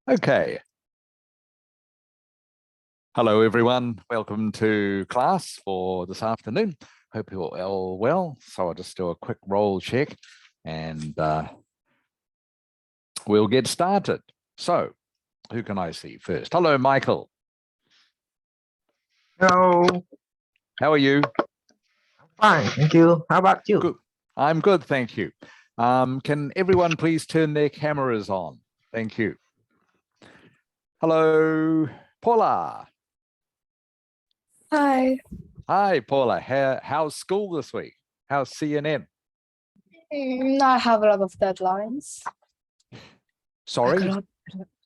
Okay. Hello, everyone. Welcome to class for this afternoon. Hope you're all well. So I'll just do a quick roll check and we'll get started. So who can I see first? Hello, Michael. Hello. How are you? Fine, thank you. How about you? Good. I'm good, thank you. Can everyone please turn their cameras on? Thank you. Hello, Paula. Hi. Hi, Paula. How's school this week? How's CNN? I have a lot of deadlines. Sorry?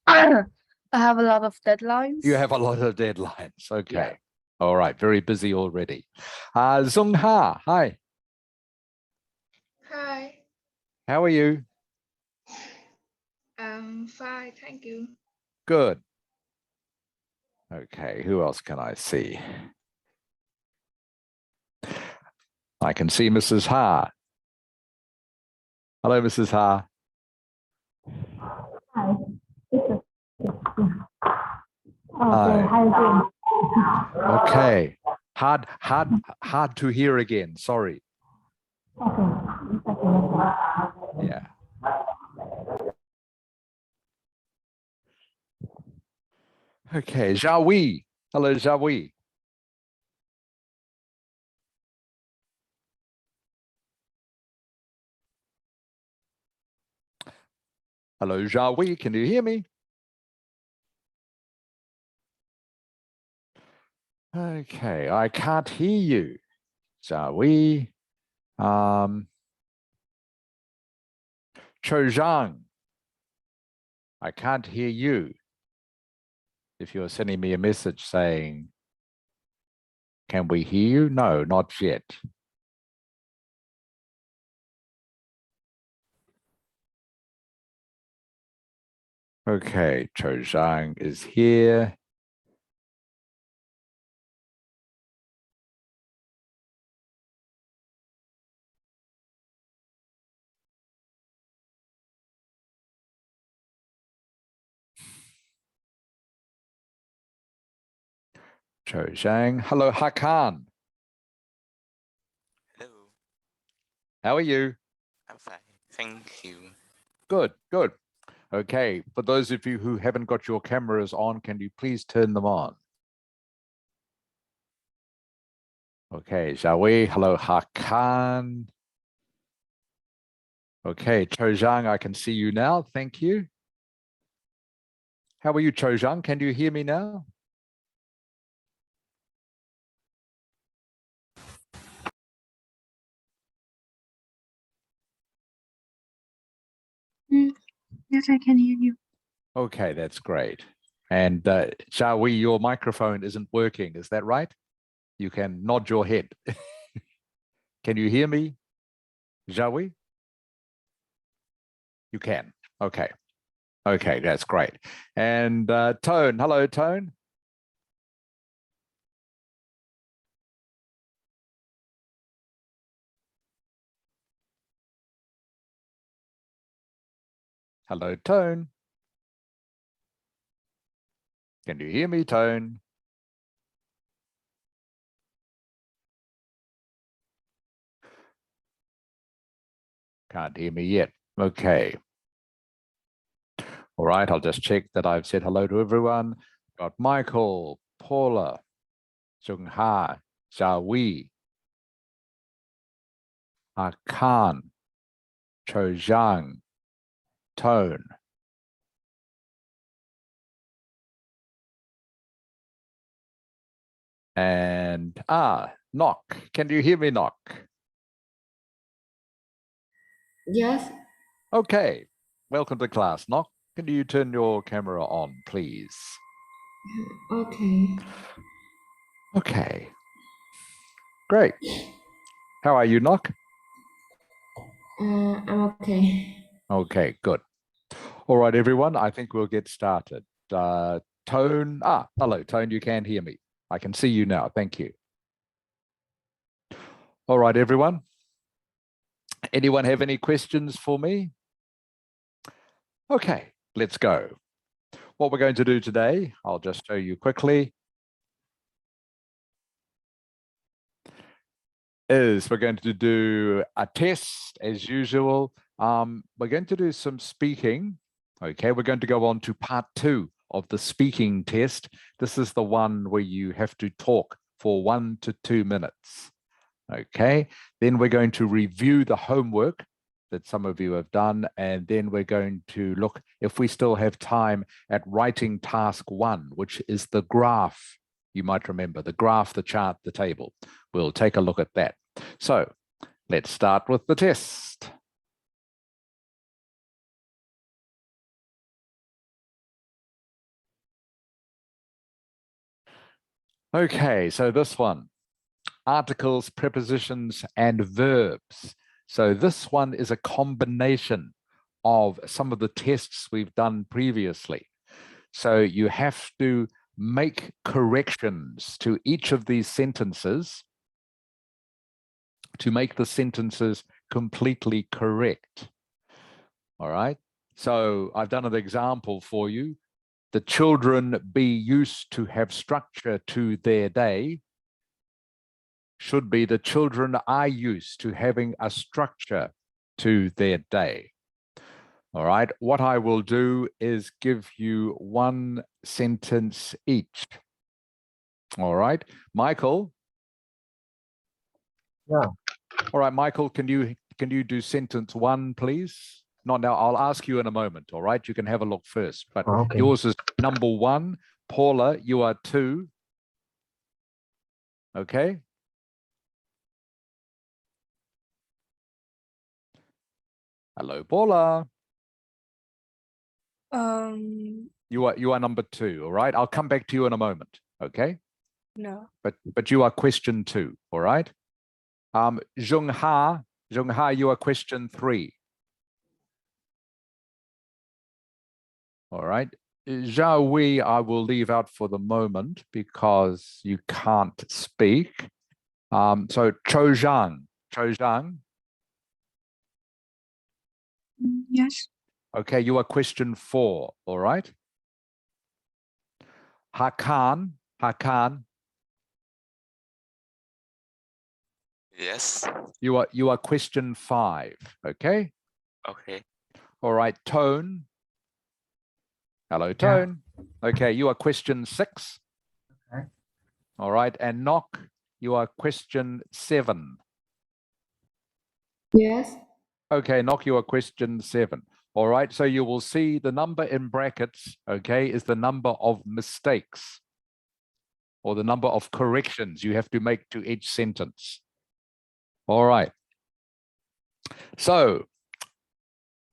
I have a lot of deadlines. You have a lot of deadlines. Okay. Yeah. All right. Very busy already. Zung Ha, hi. Hi, How are you? I'm fine, thank you. Good. Okay. Who else can I see? I can see Mrs. Ha. Hello, Mrs. Ha. Hi. Hi. Hi. Okay. Hard to hear again. Sorry. Yeah. Okay. Jawi. Hello, Jawi. Hello, Jawi. Can you hear me? Okay. I can't hear you. Jawi. Cho Zhang. I can't hear you. If you're sending me a message saying, can we hear you? No, not yet. Okay, Cho Zhang is here. Cho Zhang. Hello, Hakan. Hello, How are you? I'm fine. Thank you. Good, good. Okay, for those of you who haven't got your cameras on, can you please turn them on? Okay, shall we? Hello, Hakan. Okay, Cho Zhang, I can see you now. Thank you. How are you, Cho Zhang? Can you hear me now? Yes, I can hear you. Okay, that's great. And Xiaohui, your microphone isn't working, is that right? You can nod your head. Can you hear me, Xiaohui? You can. Okay. Okay, that's great. And Tone, hello, Tone. Hello, Tone. Can you hear me, Tone? Can't hear me yet. Okay. All right, I'll just check that I've said hello to everyone. Got Michael, Paula, Jung Ha, Xiaohui, Khan, Cho Zhang, Tone. And Knock. Can you hear me, Knock? Yes, Okay. Welcome to class, Knock. Can you turn your camera on, please? okay. Okay. Great. How are you, Knock? I'm okay. Okay, good. All right, everyone. I think we'll get started. Tone. Hello, Tone. You can hear me. I can see you now. Thank you. All right, everyone. Anyone have any questions for me? Okay, let's go. What we're going to do today, I'll just show you quickly, is we're going to do a test as usual. We're going to do some speaking. Okay, we're going to go on to part 2 of the speaking test. This is the one where you have to talk for 1 to 2 minutes. Okay, then we're going to review the homework that some of you have done, and then we're going to look if we still have time at writing task 1, which is the graph. You might remember the graph, the chart, the table. We'll take a look at that. So let's start with the test. Okay, so this one, articles, prepositions, and verbs. So this one is a combination of some of the tests we've done previously. So you have to make corrections to each of these sentences to make the sentences completely correct. All right. So I've done an example for you. The children be used to have structure to their day should be the children are used to having a structure to their day. All right. What I will do is give you 1 sentence each. All right. Michael. Yeah. All right, Michael, can you do sentence 1, please? Not now, I'll ask you in a moment, all right? You can have a look first, but Okay. yours is number 1. Paula, you are 2. Okay. Hello, Paula. You are number 2, all right? I'll come back to you in a moment, okay? No. But you are question 2, all right? Zhongha, you are question 3. All right. Zhao Wei, I will leave out for the moment because you can't speak. So Cho Zhang. Yes. Okay, you are question 4. All right. Hakan. Yes. You are question 5. Okay. Okay. All right. Tone. Hello, Tone. Yeah. Okay, you are question 6. Okay. All right. And Knock, you are question 7. Yes. Okay, Knock, you are question 7. All right, so you will see the number in brackets, okay, is the number of mistakes or the number of corrections you have to make to each sentence. All right. So,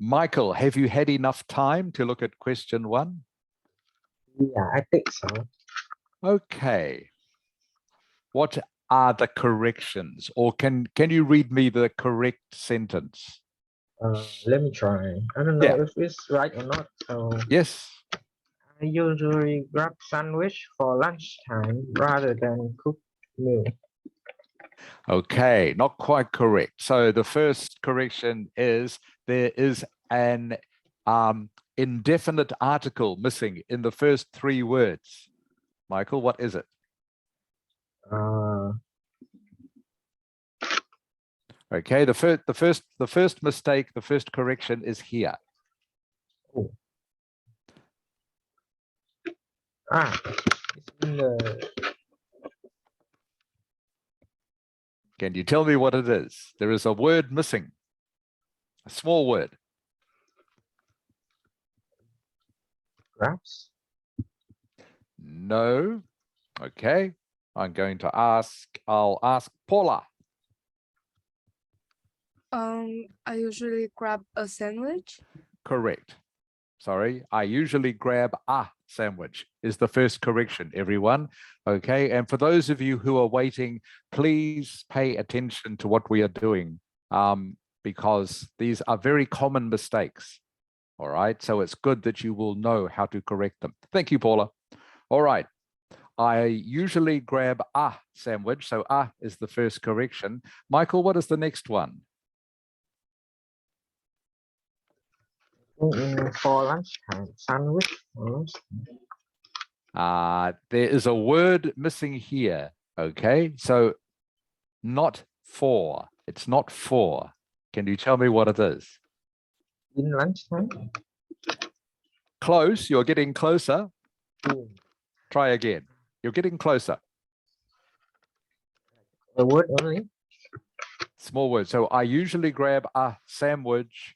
Michael, have you had enough time to look at question 1? Yeah, I think so. Okay. What are the corrections? Or can you read me the correct sentence? Let me try. I don't know if it's right or not. So yes. I usually grab sandwich for lunchtime rather than cook meal. Okay, not quite correct. So the first correction is there is an indefinite article missing in the first 3 words. Michael, what is it? Okay, the first mistake, the first correction is here. Oh. It's in the... Can you tell me what it is? There is a word missing, a small word. Grabs? No. Okay, I'm going to ask, I'll ask Paula. I usually grab a sandwich. Correct. Sorry, I usually grab a sandwich is the first correction, everyone. Okay, and for those of you who are waiting, please pay attention to what we are doing because these are very common mistakes. All right, so it's good that you will know how to correct them. Thank you, Paula. All right, I usually grab a sandwich, so a is the first correction. Michael, what is the next one? For lunchtime, sandwich for lunchtime. There is a word missing here. Okay, so not for. It's not for. Can you tell me what it is? In lunchtime. Close. You're getting closer. Mm. Try again. You're getting closer. A word only. Small word. So I usually grab a sandwich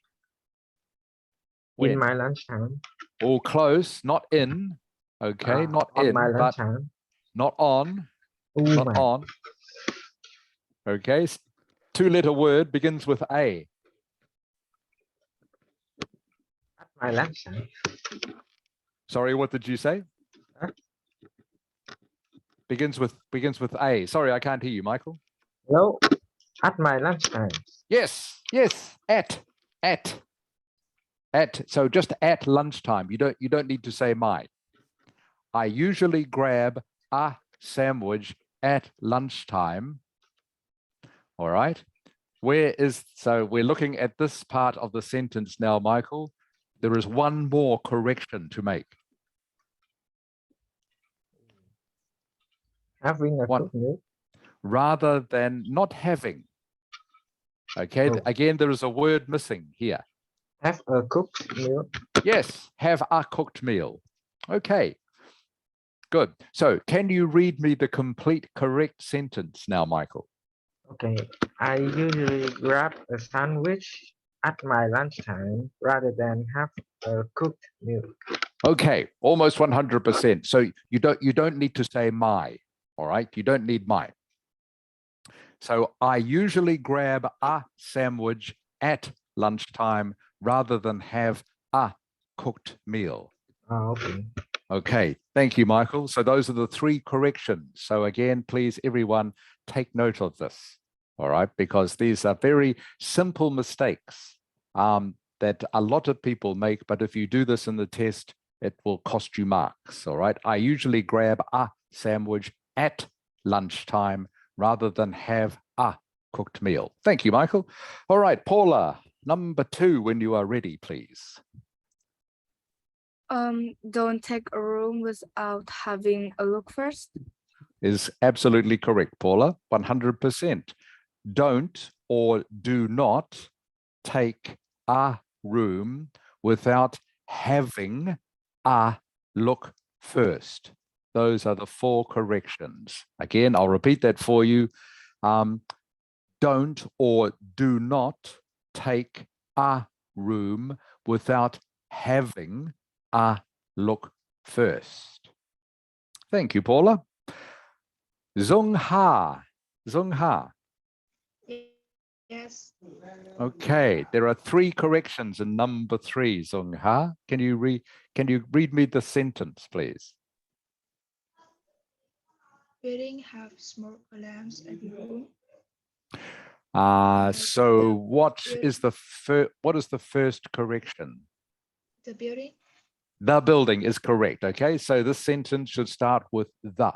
when? In my lunchtime. All close, not in. Okay, not on in, my but lunchtime. not on. Oh Not my. on. Okay, two-letter word begins with A. At my lunchtime. Sorry, what did you say? Huh? Begins with A. Sorry, I can't hear you, Michael. No. At my lunchtime. Yes, yes, at. So just at lunchtime. You don't need to say my. I usually grab a sandwich at lunchtime. All right. So we're looking at this part of the sentence now, Michael. There is one more correction to make. Having a One. cooked meal. Rather than not having. Okay, Oh. again, there is a word missing here. Have a cooked meal. Yes, have a cooked meal. Okay, good. So can you read me the complete correct sentence now, Michael? Okay. I usually grab a sandwich at my lunchtime rather than have a cooked meal. Okay, almost 100%. So you don't need to say my, all right? You don't need my. So I usually grab a sandwich at lunchtime rather than have a cooked meal. Okay. Okay, thank you, Michael. So those are the three corrections. So again, please, everyone, take note of this, all right? Because these are very simple mistakes that a lot of people make, but if you do this in the test, it will cost you marks, all right? I usually grab a sandwich at lunchtime rather than have a cooked meal. Thank you, Michael. All right, Paula, number 2, when you are ready, please. Don't take a room without having a look first. Is absolutely correct, Paula, 100%. Don't or do not take a room without having a look first. Those are the 4 corrections. Again, I'll repeat that for you. Don't or do not take a room without having a look first. Thank you, Paula. Zung Ha. Yes. Okay, there are 3 corrections in number 3, Zung Ha. Can you read me the sentence, please? Building have smoke alarms every room. So what is the first correction? The building. The building is correct. Okay, so this sentence should start with the.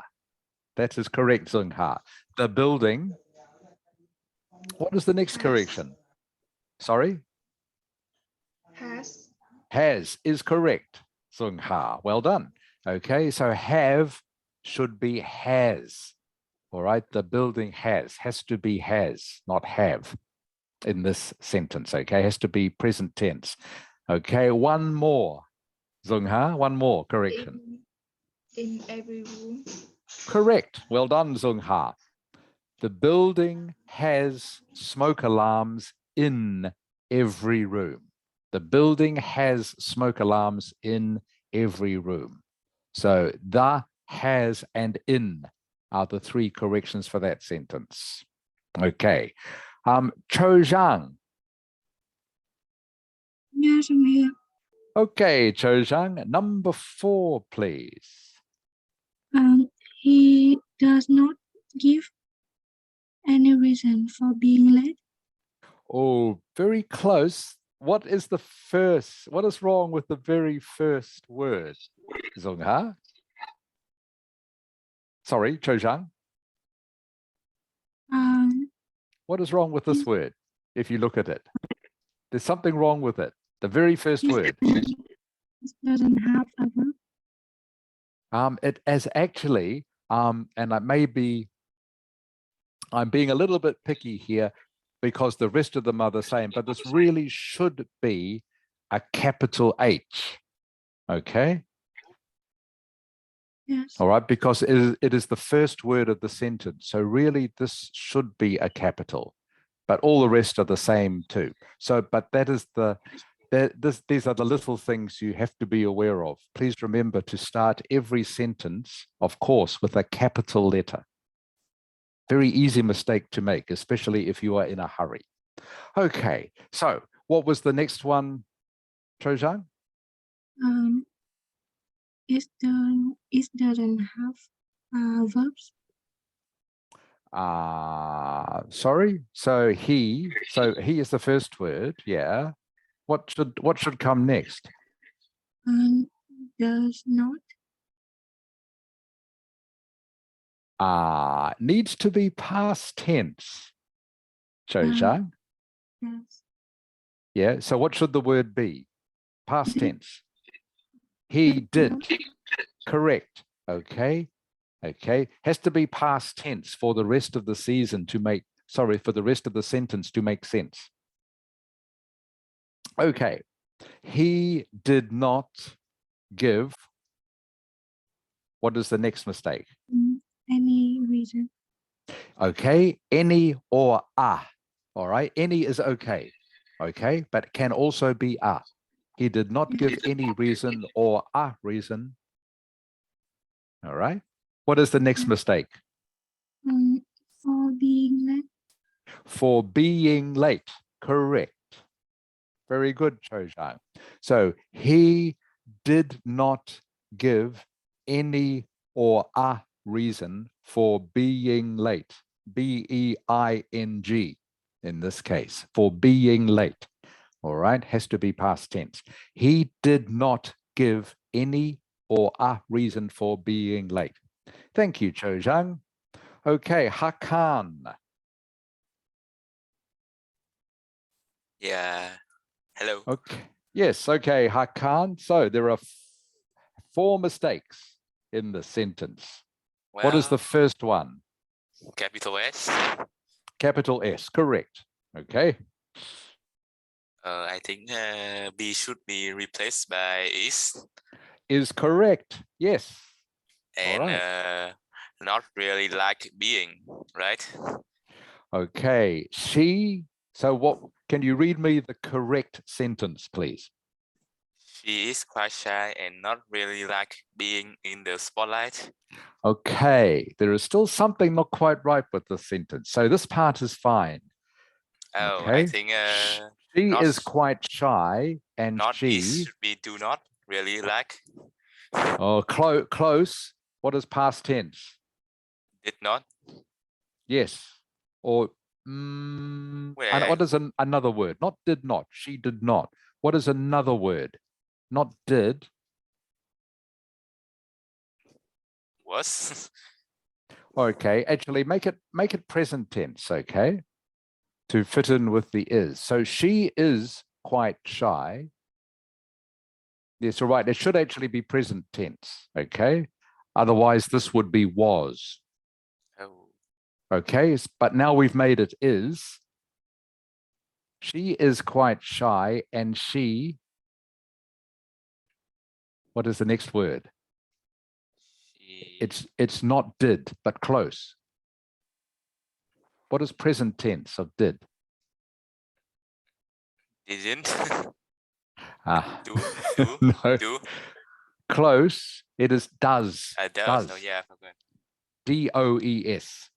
That is correct, Zung Ha. The building. What is the next correction? Sorry? Has is correct, Zung Ha. Well done. Okay, so have should be has. All right, the building has to be has, not have in this sentence. Okay, has to be present tense. Okay, one more, Zung Ha, one more correction. In every room. Correct. Well done, Zung Ha. The building has smoke alarms in every room. The building has smoke alarms in every room. So the, has, and in are the 3 corrections for that sentence. Okay. Cho Zhang. Yes, I'm here. Okay, Cho Zhang, number 4, please. He does not give any reason for being late. Oh, very close. What is wrong with the very first word, Zung Ha? Sorry, Cho Zhang. What is wrong with this word? If you look at it, there's something wrong with it. The very first word. It doesn't have a verb. It as actually, and I'm being a little bit picky here because the rest of them are the same, but this really should be a capital H. Okay. Yes. All right, because it is the first word of the sentence. So really this should be a capital, but all the rest are the same too. So, but that is these are the little things you have to be aware of. Please remember to start every sentence, of course, with a capital letter. Very easy mistake to make, especially if you are in a hurry. Okay, so what was the next one, Chojang? It doesn't have verbs. Sorry. So he is the first word. Yeah. What should come next? Does not. Needs to be past tense. Chojang. Yes. Yeah. So what should the word be? Past tense. He did. Correct. Okay. Okay. Has to be past tense for the rest of the season to make, sorry, for the rest of the sentence to make sense. Okay. He did not give. What is the next mistake? Any reason. Okay. Any or a. All right. Any is okay. Okay. But it can also be a. He did not give any reason or a reason. All right. What is the next mistake? For being late. For being late. Correct. Very good, Chojang. So he did not give any or a reason for being late. B-E-I-N-G in this case, for being late. All right, has to be past tense. He did not give any or a reason for being late. Thank you, Chojang. Okay, Hakan. Yeah. Hello. Okay. Yes. Okay, Hakan. So there are 4 mistakes in the sentence. What is the first one? Capital S. Capital S. Correct. Okay. I think B should be replaced by is. Is correct. Yes. And right. Not really like being, right? Okay. She. So what? Can you read me the correct sentence, please? She is quite shy and not really like being in the spotlight. Okay. There is still something not quite right with the sentence. So this part is fine. Oh, okay. I think she is quite shy, and not she. is should be do not really like. Oh, close. What is past tense? Did not. Yes. Or and Where? what is another word? Not did not. She did not. What is another word? Not did. Was. Okay. Actually, make it present tense. Okay. To fit in with the is. So she is quite shy. Yes, all right. It should actually be present tense. Okay. Otherwise, this would be was. Oh. Okay. But now we've made it is. She is quite shy, and she. What is the next word? It's not did, but close. What is present tense of did? Didn't. No. Do. Close. It is does. Does. Oh yeah, I forgot. D-O-E-S.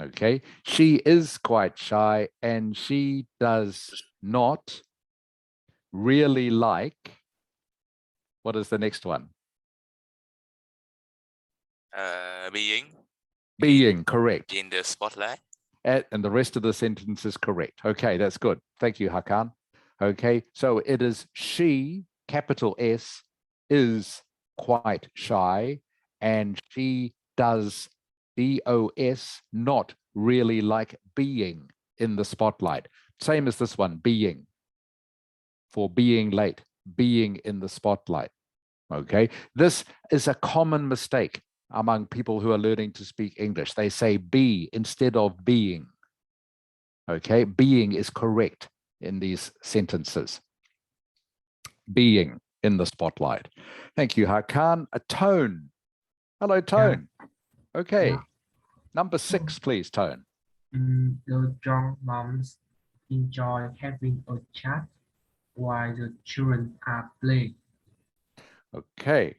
Okay. She is quite shy, and she does not really like. What is the next one? Being correct. In the spotlight. And the rest of the sentence is correct. Okay, that's good. Thank you, Hakan. Okay, so it is she, capital S, is quite shy, and she does, D-O-S, not really like being in the spotlight. Same as this one, being. for being late, being in the spotlight. Okay, this is a common mistake among people who are learning to speak English. They say be instead of being. Okay, being is correct in these sentences. Being in the spotlight. Thank you, Hakan. A Tone. Hello, Tone. Okay. Yeah. Number 6, please, Tone. The young moms enjoy having a chat while the children are playing. Okay.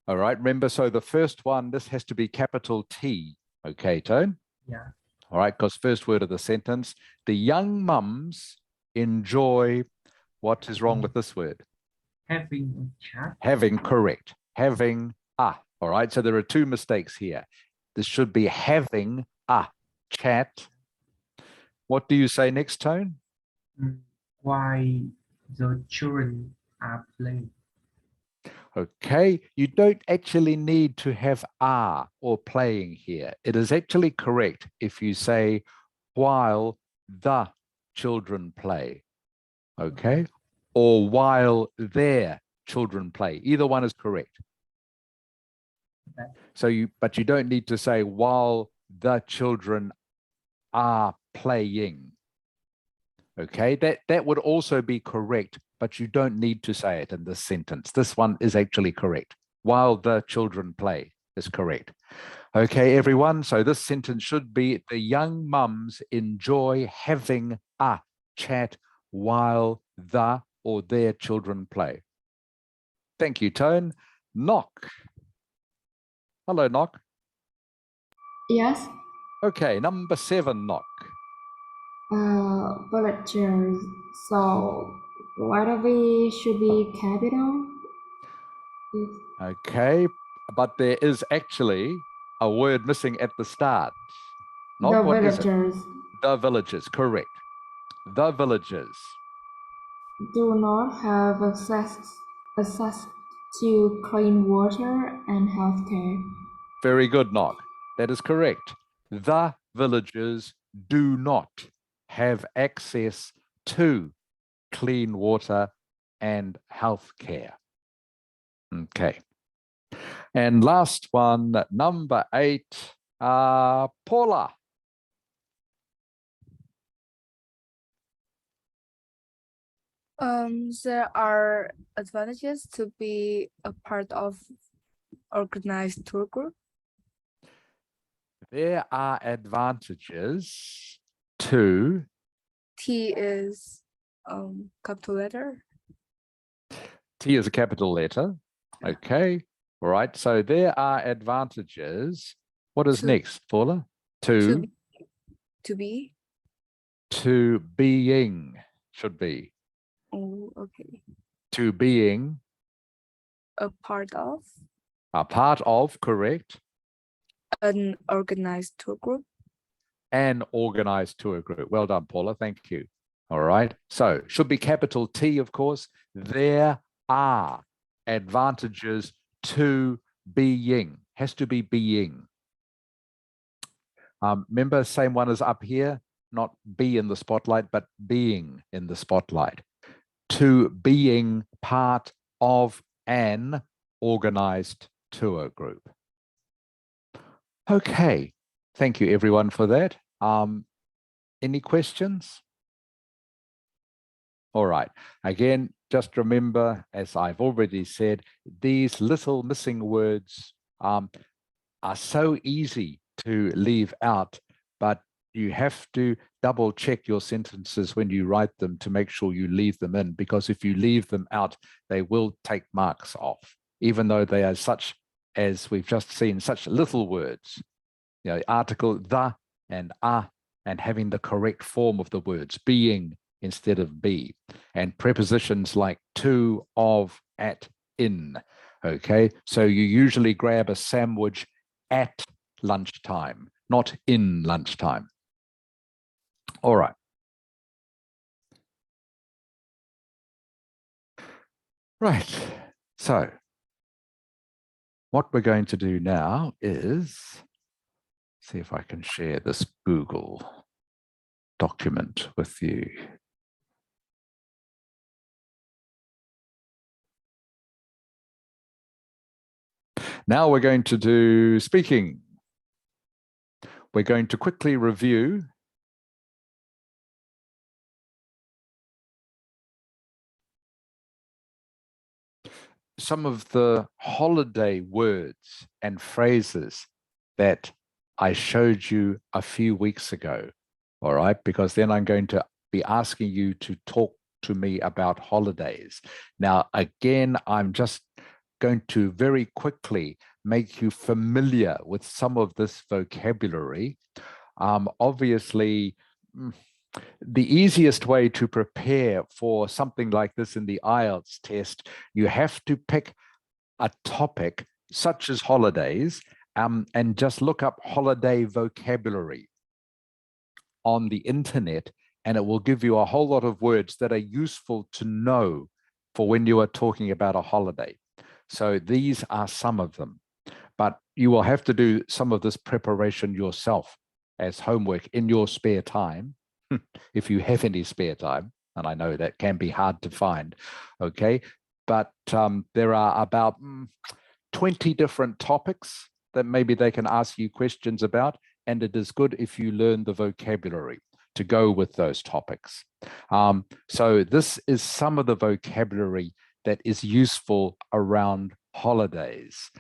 All right. Remember, so the first one, this has to be capital T. Okay, Tone? Yeah. All right, because first word of the sentence, the young mums enjoy, what is wrong with this word? Having a chat. Having, correct. Having a. All right, so there are 2 mistakes here. This should be having a chat. What do you say next, Tone? While the children are playing. Okay, you don't actually need to have are or playing here. It is actually correct if you say while the children play, okay? Or while their children play. Either one is correct. Okay. So but you don't need to say while the children are playing. Okay, that would also be correct, but you don't need to say it in this sentence. This one is actually correct. While the children play is correct. Okay, everyone. So this sentence should be the young mums enjoy having a chat while the or their children play. Thank you, Tone. Knock. Hello, Knock. Yes. Okay, number 7, Knock. Villagers. So whether we should be capital? Okay, but there is actually a word missing at the start. Knock, The what is it? villagers The villagers, correct. The villagers. do not have access to clean water and healthcare. Very good, Knock. That is correct. The villagers do not have access to clean water and health care. Okay. And last one, number 8, Paula. There are advantages to be a part of organized tour group. There are advantages to. T is capital letter. T is a capital letter. Okay. All right. So there are advantages. What is To- next, Paula? To To be. being should be. Oh, okay. To being A part of a part of, correct. an organized tour group. An organized tour group. Well done, Paula. Thank you. All right. So should be capital T, of course. There are advantages to being. Has to be being. Remember, same one as up here, not be in the spotlight, but being in the spotlight. To being part of an organized tour group. Okay. Thank you, everyone, for that. Any questions? All right. Again, just remember, as I've already said, these little missing words are so easy to leave out, but you have to double check your sentences when you write them to make sure you leave them in, because if you leave them out, they will take marks off, even though they are such, as we've just seen, such little words. You know, article the and a, and having the correct form of the words, being instead of be, and prepositions like to, of, at, in. Okay, so you usually grab a sandwich at lunchtime, not in lunchtime. All right. Right, so what we're going to do now is see if I can share this Google document with you. Now we're going to do speaking. We're going to quickly review some of the holiday words and phrases that I showed you a few weeks ago. All right, because then I'm going to be asking you to talk to me about holidays. Now, again, I'm just going to very quickly make you familiar with some of this vocabulary. Obviously, the easiest way to prepare for something like this in the Ielts test, you have to pick a topic such as holidays and just look up holiday vocabulary on the internet, and it will give you a whole lot of words that are useful to know for when you are talking about a holiday. So these are some of them, but you will have to do some of this preparation yourself as homework in your spare time, if you have any spare time, and I know that can be hard to find, okay? But there are about 20 different topics that maybe they can ask you questions about, and it is good if you learn the vocabulary to go with those topics. So this is some of the vocabulary that is useful around holidays.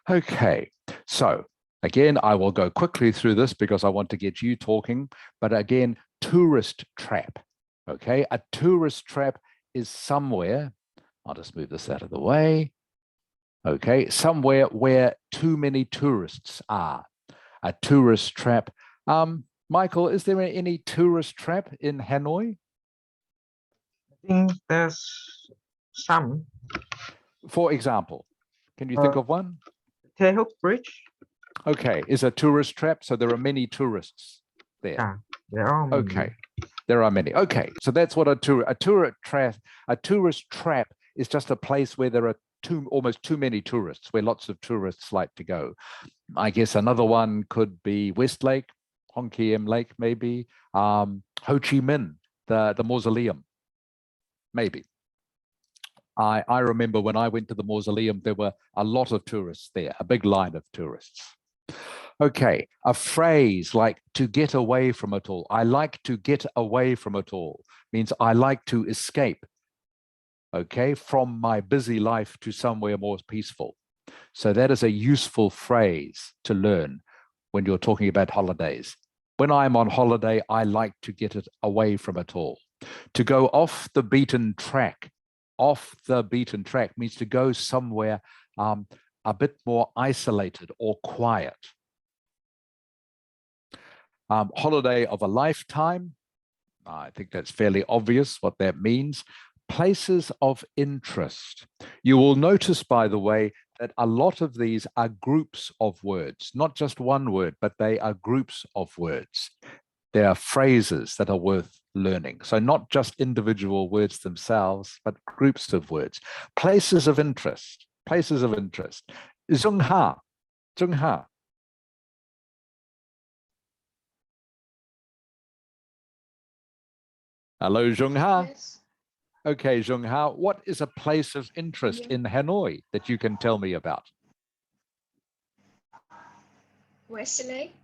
Okay, so again, I will go quickly through this because I want to get you talking, but again, tourist trap, okay? A tourist trap is somewhere, I'll just move this out of the way, okay? Somewhere where too many tourists are. A tourist trap. Michael, is there any tourist trap in Hanoi? I think there's some. For example, can you think of one? Tae Hook Bridge. Okay, is a tourist trap, so there are many tourists there. Yeah, there are many. Okay, there are many. Okay, so that's what a tourist trap is just a place where there are almost too many tourists, where lots of tourists like to go. I guess another one could be Westlake, Hon Kiem Lake, maybe. Ho Chi Minh, the mausoleum, maybe. I remember when I went to the mausoleum, there were a lot of tourists there, a big line of tourists. Okay, a phrase like to get away from it all. I like to get away from it all means I like to escape, okay, from my busy life to somewhere more peaceful. So that is a useful phrase to learn when you're talking about holidays. When I'm on holiday, I like to get it away from it all. To go off the beaten track. Off the beaten track means to go somewhere a bit more isolated or quiet. Holiday of a lifetime. I think that's fairly obvious what that means. Places of interest. You will notice, by the way, that a lot of these are groups of words, not just one word, but they are groups of words. They are phrases that are worth learning. So not just individual words themselves, but groups of words. Places of interest, places of interest. Zung Ha, Zung Ha. Hello, Zung Ha. Yes. Okay, Zung Ha, what is a place of interest in Hanoi that you can tell me about? Westlake.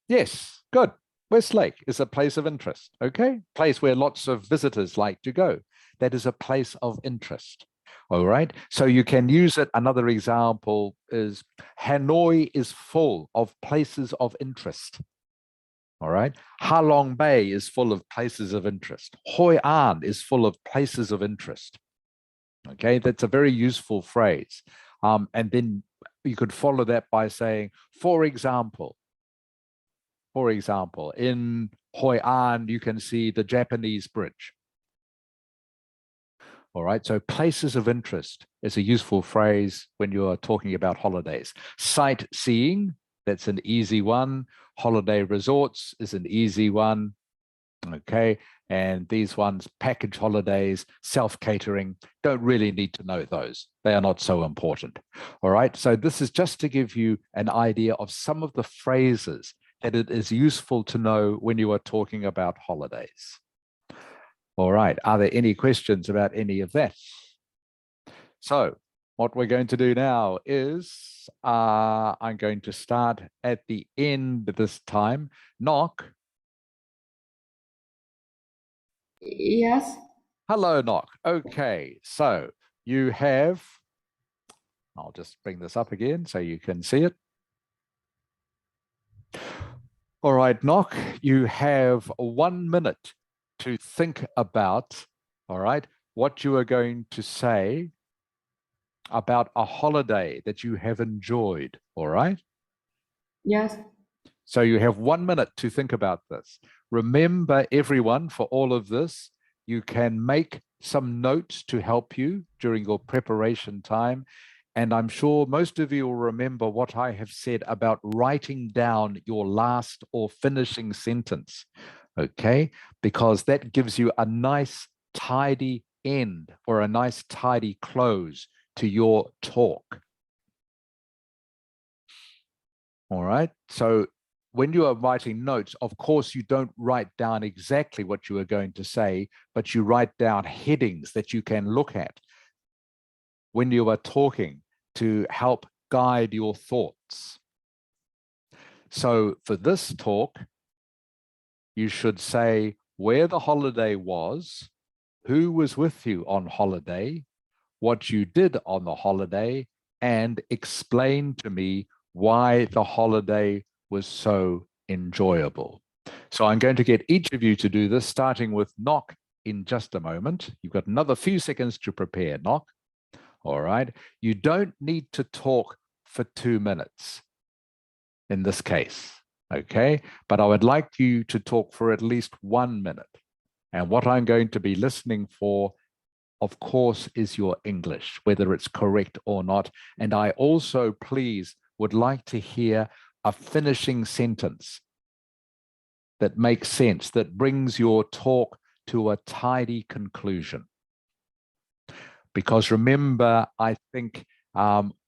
Yes, good. Westlake is a place of interest, okay? Place where lots of visitors like to go. That is a place of interest, all right? So you can use it. Another example is Hanoi is full of places of interest, all right? Ha Long Bay is full of places of interest. Hoi An is full of places of interest, okay? That's a very useful phrase. And then you could follow that by saying, for example, in Hoi An, you can see the Japanese bridge. All right, so places of interest is a useful phrase when you're talking about holidays. Sightseeing, that's an easy one. Holiday resorts is an easy one. Okay, and these ones, package holidays, self-catering, don't really need to know those. They are not so important. All right, so this is just to give you an idea of some of the phrases that it is useful to know when you are talking about holidays. All right, are there any questions about any of that? So what we're going to do now is I'm going to start at the end this time. Knock. Yes. Hello, Knock. Okay, so you have, I'll just bring this up again so you can see it. All right, Knock, you have 1 minute to think about, all right, what you are going to say about a holiday that you have enjoyed, all right? Yes. So you have 1 minute to think about this. Remember, everyone, for all of this, you can make some notes to help you during your preparation time. And I'm sure most of you will remember what I have said about writing down your last or finishing sentence, okay? Because that gives you a nice, tidy end or a nice, tidy close to your talk. All right, so when you are writing notes, of course, you don't write down exactly what you are going to say, but you write down headings that you can look at when you are talking to help guide your thoughts. So for this talk, you should say where the holiday was, who was with you on holiday, what you did on the holiday, and explain to me why the holiday was so enjoyable. So I'm going to get each of you to do this, starting with Knock in just a moment. You've got another few seconds to prepare, Knock. All right. You don't need to talk for 2 minutes in this case, okay? But I would like you to talk for at least 1 minute. And what I'm going to be listening for, of course, is your English, whether it's correct or not. And I also, please, would like to hear a finishing sentence that makes sense, that brings your talk to a tidy conclusion. Because remember, I think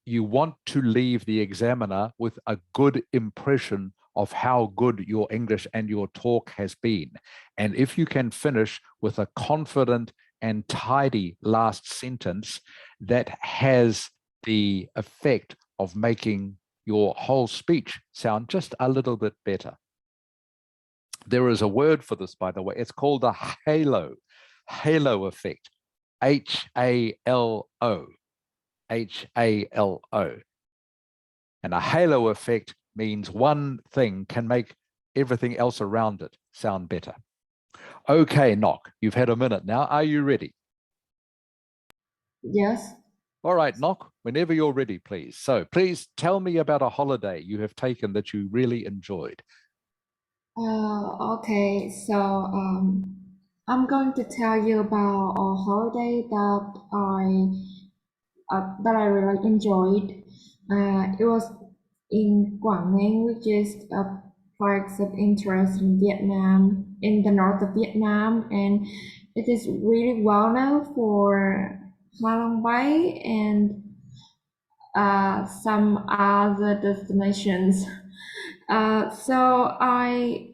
you want to leave the examiner with a good impression of how good your English and your talk has been. And if you can finish with a confident and tidy last sentence, that has the effect of making your whole speech sound just a little bit better. There is a word for this, by the way. It's called a halo effect. H-A-L-O. H-A-L-O. And a halo effect means one thing can make everything else around it sound better. Okay, Knock, you've had a minute now. Are you ready? Yes. All right, Knock, whenever you're ready, please. So please tell me about a holiday you have taken that you really enjoyed. Okay, so I'm going to tell you about a holiday that I really enjoyed. It was in Quảng Ninh, which is a place of interest in Vietnam, in the north of Vietnam, and it is really well known for Ha Long Bay and some other destinations. So I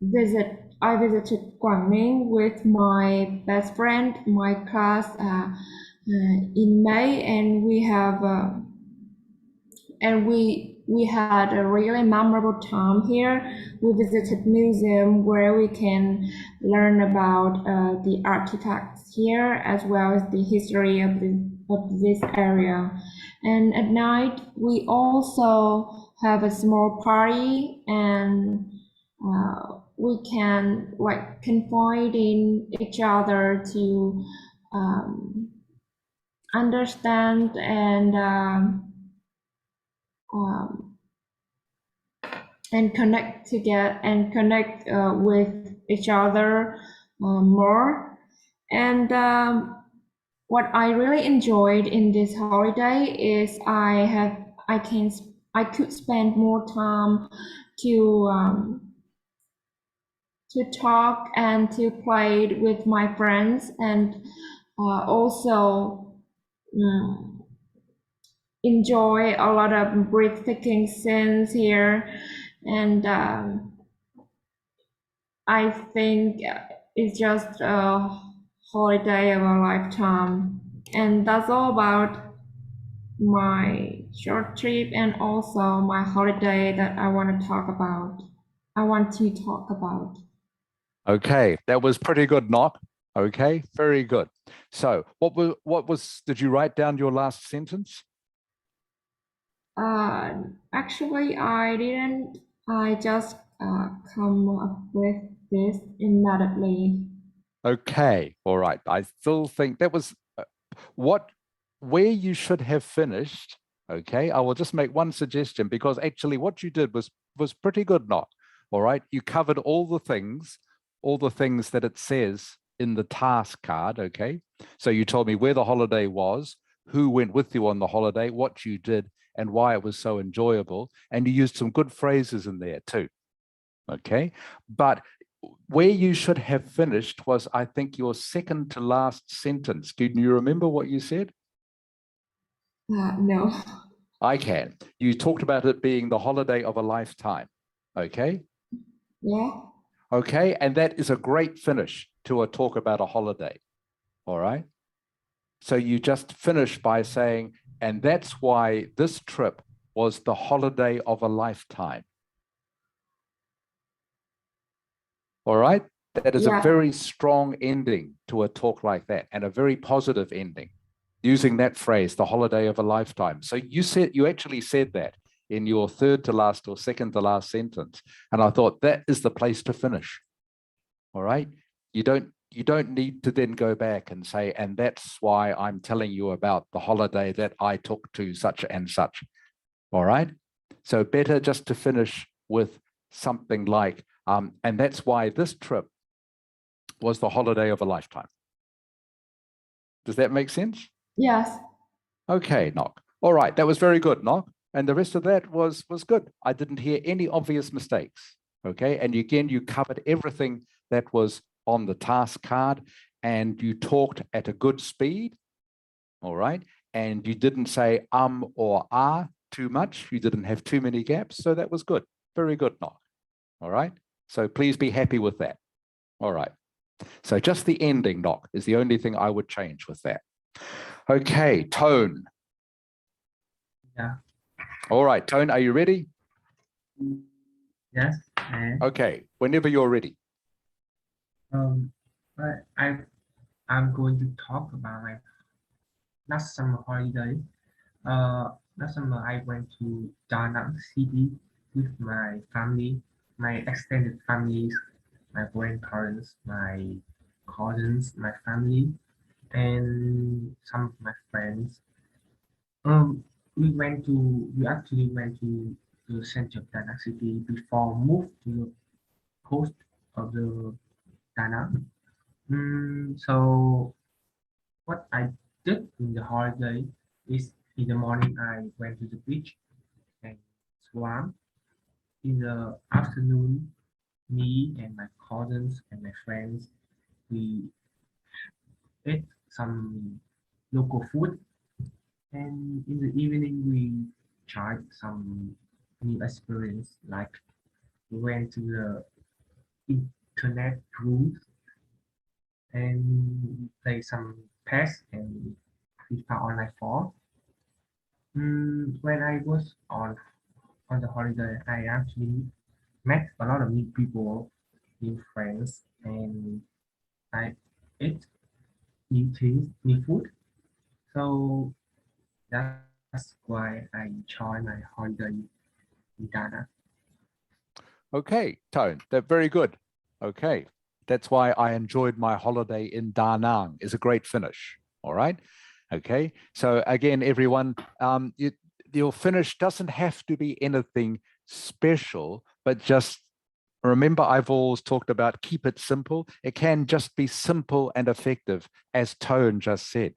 visited Quảng Ninh with my best friend, my class in May, and we had a really memorable time here. We visited museum where we can learn about the architects here as well as the history of this area. And at night we also have a small party, and we can confide in each other to understand and connect together and connect with each other more. And what I really enjoyed in this holiday is I could spend more time to talk and to play with my friends, and also enjoy a lot of breathtaking scenes here. And I think it's just a holiday of a lifetime. And that's all about my short trip and also my holiday that I want to talk about. Okay, that was pretty good, Knock. Okay, very good. So did you write down your last sentence? Actually, I didn't. I just come up with this immediately. Okay, all right. I still think that was where you should have finished. Okay, I will just make one suggestion because actually what you did was pretty good, Knock. All right, you covered all the things that it says in the task card. Okay, so you told me where the holiday was, who went with you on the holiday, what you did, and why it was so enjoyable, and you used some good phrases in there too. Okay, but where you should have finished was, I think, your second to last sentence. Can you remember what you said? No. I can. You talked about it being the holiday of a lifetime. Okay. Yeah. Okay. And that is a great finish to a talk about a holiday. All right. So you just finish by saying, and that's why this trip was the holiday of a lifetime. All right. That is a very strong ending to a talk like that, and a very positive ending, using that phrase, the holiday of a lifetime. So you actually said that in your third to last or second to last sentence. And I thought that is the place to finish. All right. You don't need to then go back and say, and that's why I'm telling you about the holiday that I took to such and such. All right. So better just to finish with something like, and that's why this trip was the holiday of a lifetime. Does that make sense? Yes. Okay, Knock. All right, that was very good, Knock. And the rest of that was good. I didn't hear any obvious mistakes. Okay, and again, you covered everything that was on the task card, and you talked at a good speed. All right, and you didn't say or ah too much. You didn't have too many gaps, so that was good. Very good, Knock. All right, so please be happy with that. All right. So just the ending, Knock, is the only thing I would change with that. Okay, Tone. Yeah. All right, Tone, are you ready? Yes. Okay, whenever you're ready. I'm going to talk about my last summer holiday. Last summer I went to Da Nang City with my family, my extended families, my grandparents, my cousins, my family, and some of my friends. We actually went to the center of Da Nang City before move to the coast of the Da Nang. So what I did in the holiday is in the morning I went to the beach and swam. In the afternoon, me and my cousins and my friends, we ate some local food. And in the evening, we tried some new experience, like we went to the internet cruise and play some PES and FIFA Online 4. When I was on the holiday, I actually met a lot of new people, new friends, and I ate new things, new food. So that's why I enjoy my holiday in Ghana. Okay, Tone, that's very good. Okay, that's why I enjoyed my holiday in Da Nang. Is a great finish. All right. Okay, so again, everyone, your finish doesn't have to be anything special, but just remember, I've always talked about keep it simple. It can just be simple and effective, as Tone just said.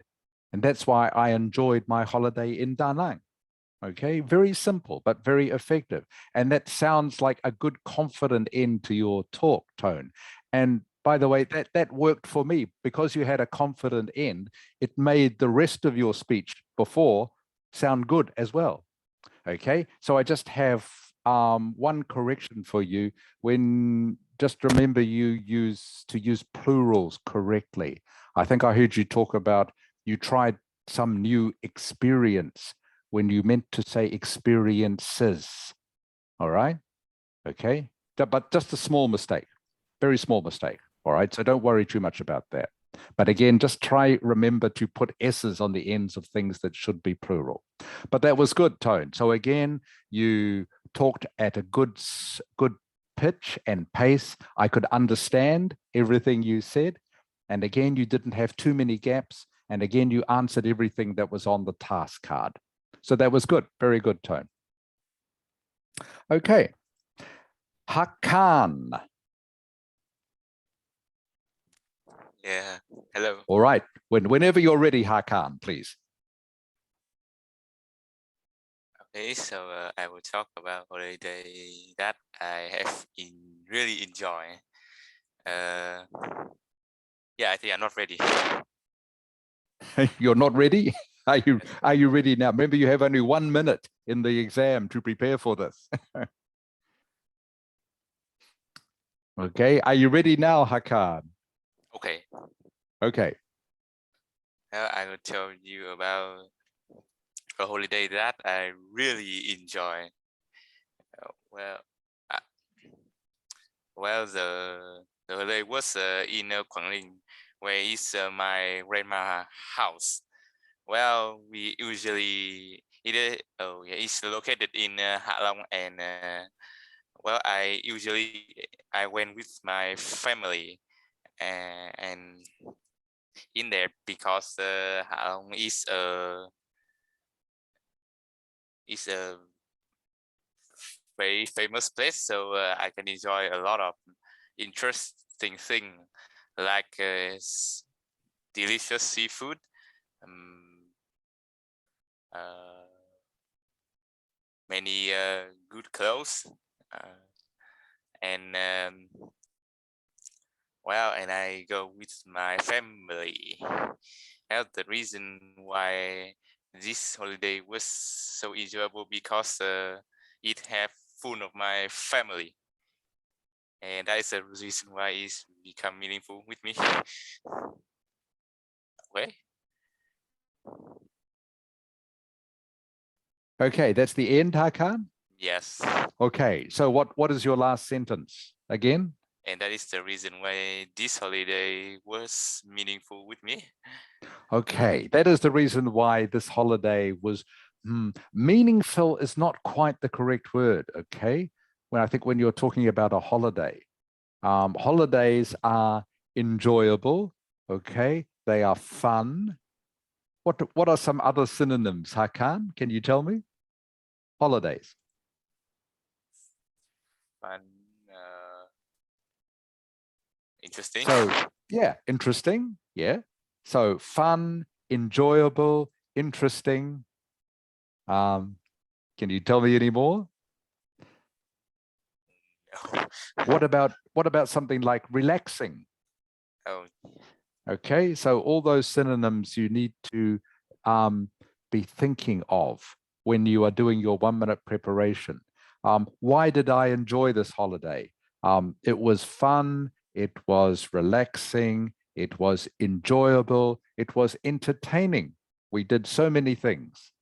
And that's why I enjoyed my holiday in Da Nang. Okay, very simple, but very effective. And that sounds like a good, confident end to your talk, Tone. And by the way, that worked for me because you had a confident end. It made the rest of your speech before sound good as well. Okay, so I just have one correction for you. When just remember you use plurals correctly. I think I heard you talk about you tried some new experience when you meant to say experiences. All right. Okay. But just a small mistake, very small mistake. All right. So don't worry too much about that. But again, just remember to put S's on the ends of things that should be plural. But that was good, Tone. So again, you talked at a good pitch and pace. I could understand everything you said. And again, you didn't have too many gaps. And again, you answered everything that was on the task card. So that was good. Very good, Tone. Okay. Hakan. Yeah, hello. All right. Whenever you're ready, Hakan, please. Okay, so I will talk about holiday that I have really enjoyed. Yeah, I think I'm not ready. You're not ready? Are you ready now? Remember, you have only 1 minute in the exam to prepare for this. Okay. Are you ready now, Hakan? Okay, Okay. I will tell you about a holiday that I really enjoy. Well, the holiday was in Quảng Ninh, where is my grandma house. Well, we usually it's located in Hạ Long, and well, I went with my family, and in there because Hạ Long is a very famous place, so I can enjoy a lot of interesting things like delicious seafood, many good clothes, and well, and I go with my family. Now the reason why this holiday was so enjoyable because it have full of my family, and that is the reason why it's become meaningful with me. Okay. Okay, that's the end, Hakan? Yes. Okay, so what is your last sentence again? And that is the reason why this holiday was meaningful with me. Okay, that is the reason why this holiday was meaningful is not quite the correct word, okay? I think when you're talking about a holiday, holidays are enjoyable, okay? They are fun. What are some other synonyms, Hakan? Can you tell me? Holidays. Fun, interesting. So yeah, interesting. Yeah. So fun, enjoyable, interesting. Can you tell me any more? What about something like relaxing? Oh. Okay, so all those synonyms you need to be thinking of when you are doing your 1 minute preparation. Why did I enjoy this holiday? It was fun, it was relaxing, it was enjoyable, it was entertaining. We did so many things.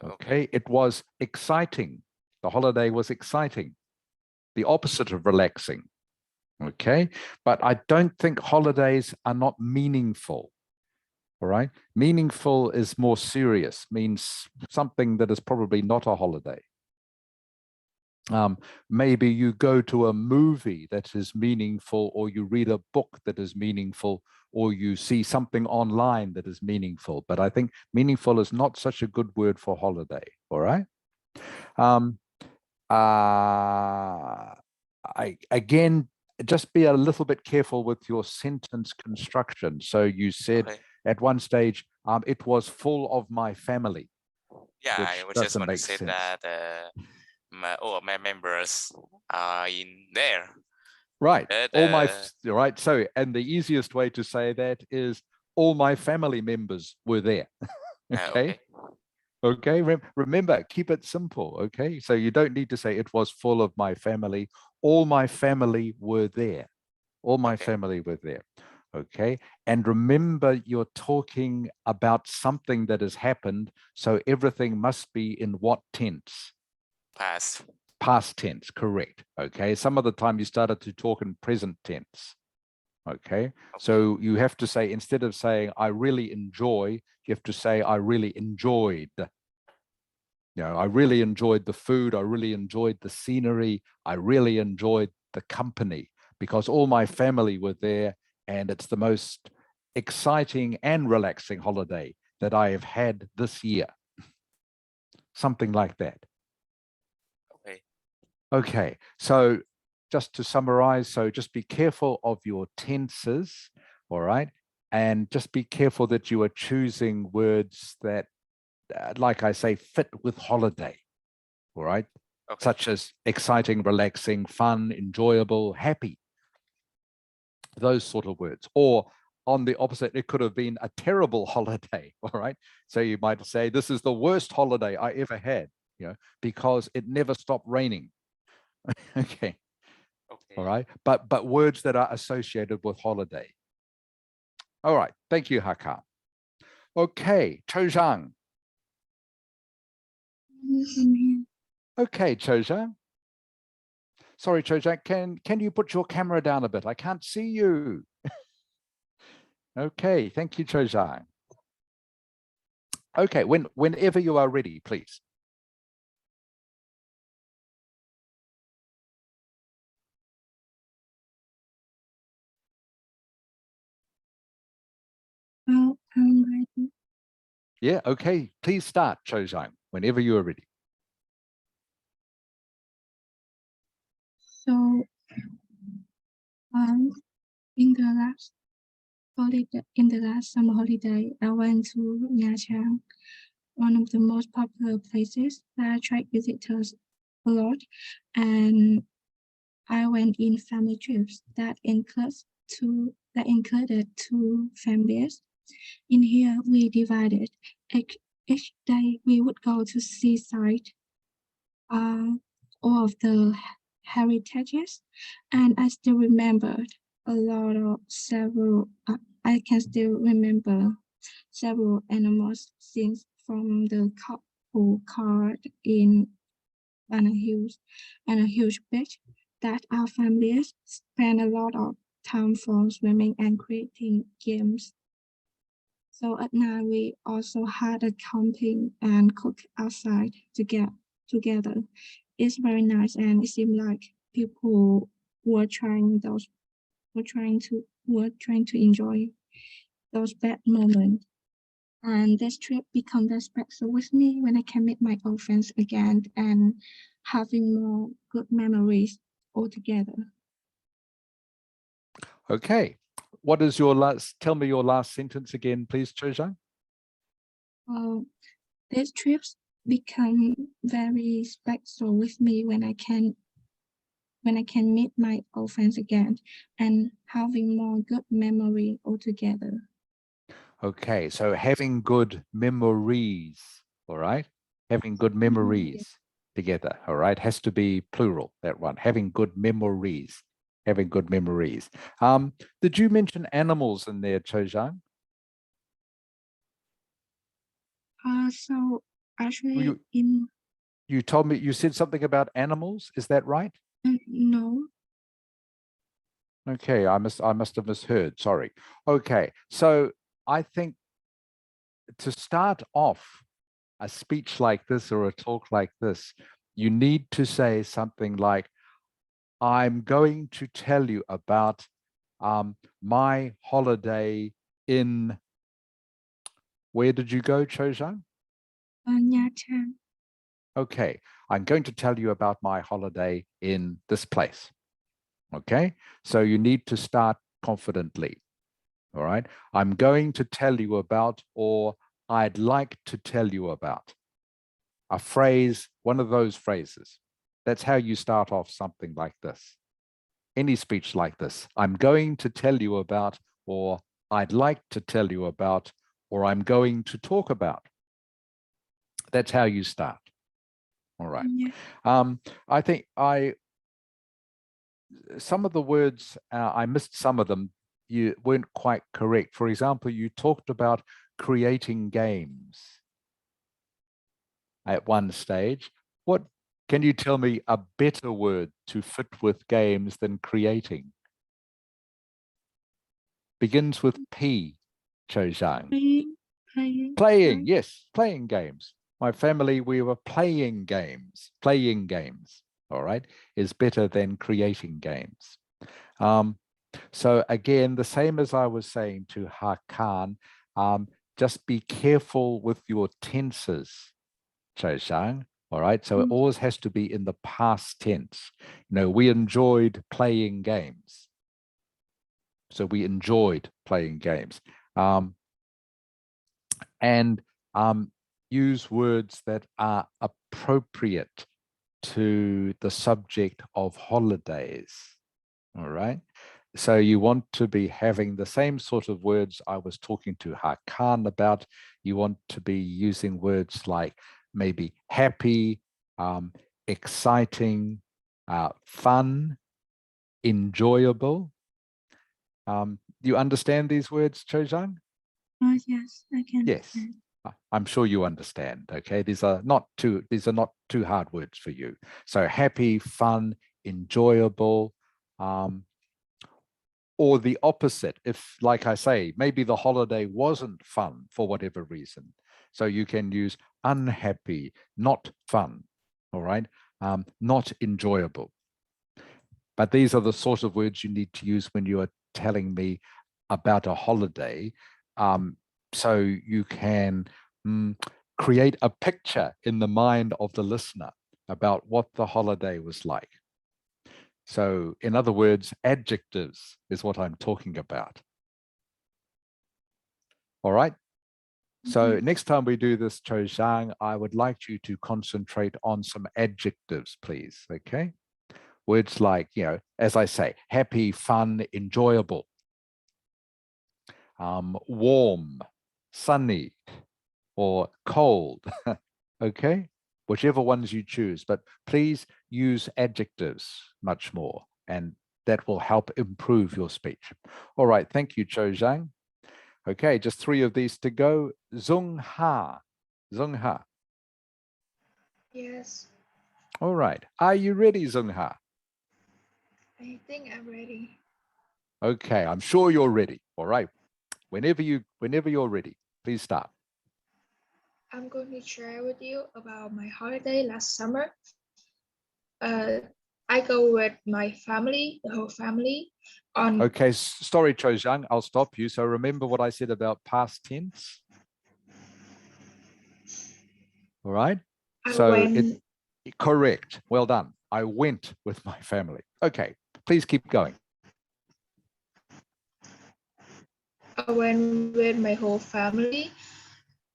Okay, it was exciting. The holiday was exciting. The opposite of relaxing. Okay, but I don't think holidays are not meaningful. All right, meaningful is more serious, means something that is probably not a holiday. Maybe you go to a movie that is meaningful, or you read a book that is meaningful, or you see something online that is meaningful. But I think meaningful is not such a good word for holiday. All right. Again, just be a little bit careful with your sentence construction. So you said at one stage, it was full of my family. Yeah, I was just want to say sense. that all of my members are in there. Right. But, right. So, and the easiest way to say that is all my family members were there. Okay. Okay, remember, keep it simple. Okay, so you don't need to say it was full of my family. All my family were there. All my Okay. family were there. Okay, and remember, you're talking about something that has happened, so everything must be in what tense? Past. Past tense, correct. Okay, some of the time you started to talk in present tense. Okay, so you have to say, instead of saying I really enjoy, you have to say I really enjoyed. You know, I really enjoyed the food, I really enjoyed the scenery, I really enjoyed the company, because all my family were there, and it's the most exciting and relaxing holiday that I have had this year. Something like that. Okay. Okay, so just to summarize, so just be careful of your tenses, all right? And just be careful that you are choosing words that, like I say, fit with holiday, all right? Okay. Such as exciting, relaxing, fun, enjoyable, happy. Those sort of words. Or on the opposite, it could have been a terrible holiday, all right? So you might say, this is the worst holiday I ever had, you know, because it never stopped raining. Okay. Okay. All right. But words that are associated with holiday. All right. Thank you, Haka. Okay, Cho Zhang. Okay, Cho Zhang. Sorry, Cho Zhang, can you put your camera down a bit? I can't see you. Okay, thank you, Cho Zhang. Okay, whenever you are ready, please. Well, I'm ready. Yeah, okay, please start, Cho Zhang, whenever you are ready. So, in the last holiday, in the last summer holiday, I went to Nha Trang, one of the most popular places that attract visitors a lot, and I went in family trips that included two families. In here, we divided. Each day, we would go to seaside, all of the heritages, and I still remembered a lot of several. I can still remember several animals scenes from the couple card in on a huge beach that our families spend a lot of time for swimming and creating games. So at night we also had a camping and cook outside together. It's very nice, and it seemed like people were trying to enjoy those bad moments. And this trip became very special with me when I can meet my old friends again and having more good memories altogether. Okay, what is your tell me your last sentence again, please, Cho Zhang. These trips become very special with me when I can meet my old friends again and having more good memory altogether. Okay, so having good memories, all right? Having good memories together, all right? Has to be plural, that one. Having good memories, having good memories. Did you mention animals in there, Cho Zhang? So actually you told me, you said something about animals, is that right? No. Okay, I must have misheard, sorry. Okay, so I think to start off a speech like this or a talk like this, you need to say something like, I'm going to tell you about my holiday in, where did you go, Cho Zhang? Nha Trang. Okay, I'm going to tell you about my holiday in this place. Okay, so you need to start confidently. All right, I'm going to tell you about, or I'd like to tell you about. A phrase, one of those phrases. That's how you start off something like this. Any speech like this. I'm going to tell you about, or I'd like to tell you about, or I'm going to talk about. That's how you start. All right. Yeah. I think some of the words, I missed some of them. You weren't quite correct. For example, you talked about creating games at one stage. What can you tell me a better word to fit with games than creating? Begins with P, Cho Zhang. Playing, yes, playing games. My family, we were playing games. Playing games, all right, is better than creating games. So again, the same as I was saying to Hakan, just be careful with your tenses, Cho Zhang, all right? So it always has to be in the past tense. You know, we enjoyed playing games. So we enjoyed playing games. And use words that are appropriate to the subject of holidays, all right? So you want to be having the same sort of words I was talking to Hakan about. You want to be using words like maybe happy, exciting, fun, enjoyable. You understand these words, Cho Zhang? Oh, yes, I can. Yes, I'm sure you understand. Okay, these are not too hard words for you. So happy, fun, enjoyable, or the opposite. If, like I say, maybe the holiday wasn't fun for whatever reason, so you can use unhappy, not fun. All right, not enjoyable. But these are the sort of words you need to use when you are telling me about a holiday. So you can create a picture in the mind of the listener about what the holiday was like. So in other words, adjectives is what I'm talking about. All right. So next time we do this, Cho Zhang, I would like you to concentrate on some adjectives, please. Okay. Words like, you know, as I say, happy, fun, enjoyable, warm, sunny, or cold. Okay, whichever ones you choose, but please use adjectives much more, and that will help improve your speech. All right, thank you, Cho Zhang. Okay, just 3 of these to go. Zung Ha. Zung Ha. Yes, All right, are you ready, Zung Ha? I think I'm ready. Okay, I'm sure you're ready. All right, whenever you're ready, please start. I'm going to share with you about my holiday last summer. I go with my family, the whole family. Okay, sorry, Cho Zhang, I'll stop you. So remember what I said about past tense. All right. Correct. Well done. I went with my family. Okay, please keep going. I went with my whole family